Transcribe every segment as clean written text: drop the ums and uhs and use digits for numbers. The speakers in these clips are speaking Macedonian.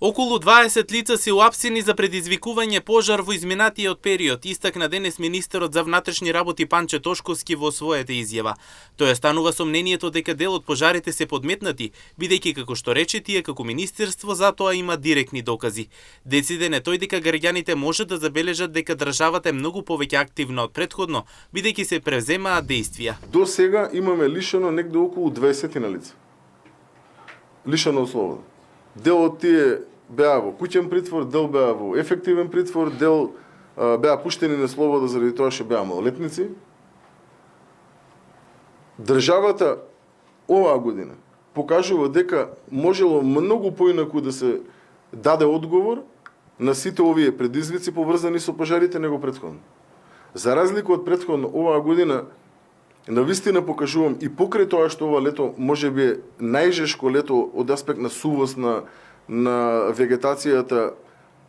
Околу 20 лица се уапсени за предизвикување пожар во изминатиот период, истакна денес министерот за внатрешни работи Панче Тошковски во својата изјава. Тој станува со мнението дека дел од пожарите се подметнати, бидејќи како што рече тие како министерство за тоа има директни докази. Дециден е тој дека граѓаните може да забележат дека државата е многу повеќе активна од претходно, бидејќи се превземаат дејствија. До сега имаме лишено негде околу 20 на лица. Лишено од слобода. Дел од тие беа во куќен притвор, дел беа во ефективен притвор, дел беа пуштени на слобода заради тоа што беа малолетници. Државата оваа година покажува дека можело многу поинаку да се даде одговор на сите овие предизвици поврзани со пожарите него претходно. За разлика од претходно, оваа година навистина покажувам и покрај тоа што ова лето можеби е најжешко лето од аспект на сувост на вегетацијата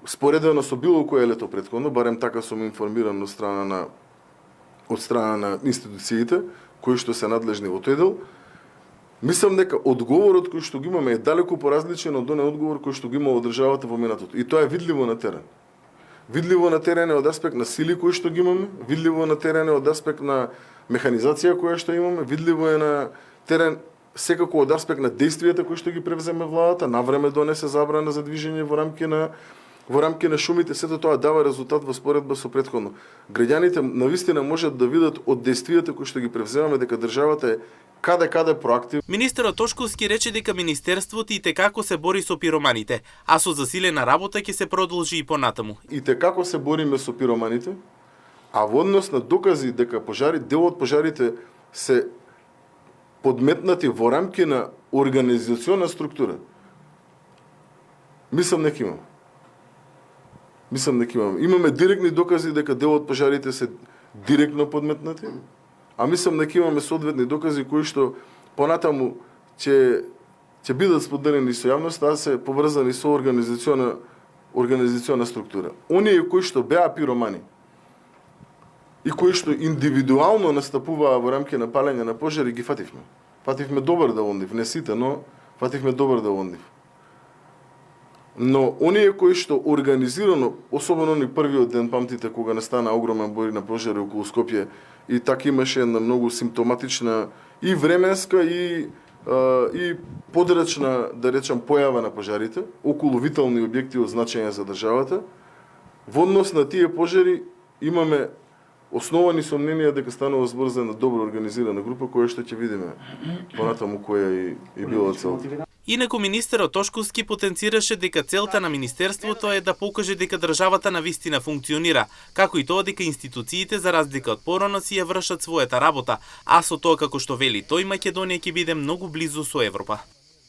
споредено со било кое лето претходно, барем така сум информиран од страна на институциите кои што се надлежни во тој дел. Мислам дека одговорот кој што го имаме е далеку поразличен од оној одговор кој што го има државата во минатото. И тоа е видливо на терен. Видливо на терен е од аспект на сили кои што ги имаме, видливо на терен е од аспект на механизација која што имаме, видливо е на терен секако од аспект на дејствијата кои што ги превземе владата, навреме донесе забрана за движење во рамки на шумите, сето тоа дава резултат во споредба со претходно. Граѓаните навистина можат да видат од дејствијата кои што ги превземаме дека државата е каде проактивна. Министерот Тошковски рече дека министерството и текако се бори со пироманите, а со засилена работа ќе се продолжи и понатаму. И текако се бориме со пироманите, а во однос на докази дека дел од пожарите се подметнати во рамки на организациона структура. Мислам дека имам. Имаме директни докази дека дел од пожарите се директно подметнати, а мислам дека имаме соодветни докази кои што понатаму ќе бидат споделени со јавноста, а се поврзани со организациона структура. Оние кои што беа пиромани и кои што индивидуално настапуваа во рамки на палење на пожари, ги фативме. Фативме добар дел од нив, не сите, но фативме добар дел од нив. Но оние кои што организирано, особено они првиот ден, памтите кога настана огромен број на пожари околу Скопје, и така имаше една многу симптоматична и временска и подрачна, да речам, појава на пожарите околу витални објекти од значење за државата. Во однос на тие пожари имаме основани сомненија дека станува збор за една добро организирана група која што ќе видиме понатаму која и била целта. Инаку министерот Тошковски потенцираше дека целта на министерството е да покаже дека државата навистина функционира, како и тоа дека институциите за разлика од порано си ја вршат својата работа, а со тоа како што вели тој Македонија ќе биде многу близу со Европа.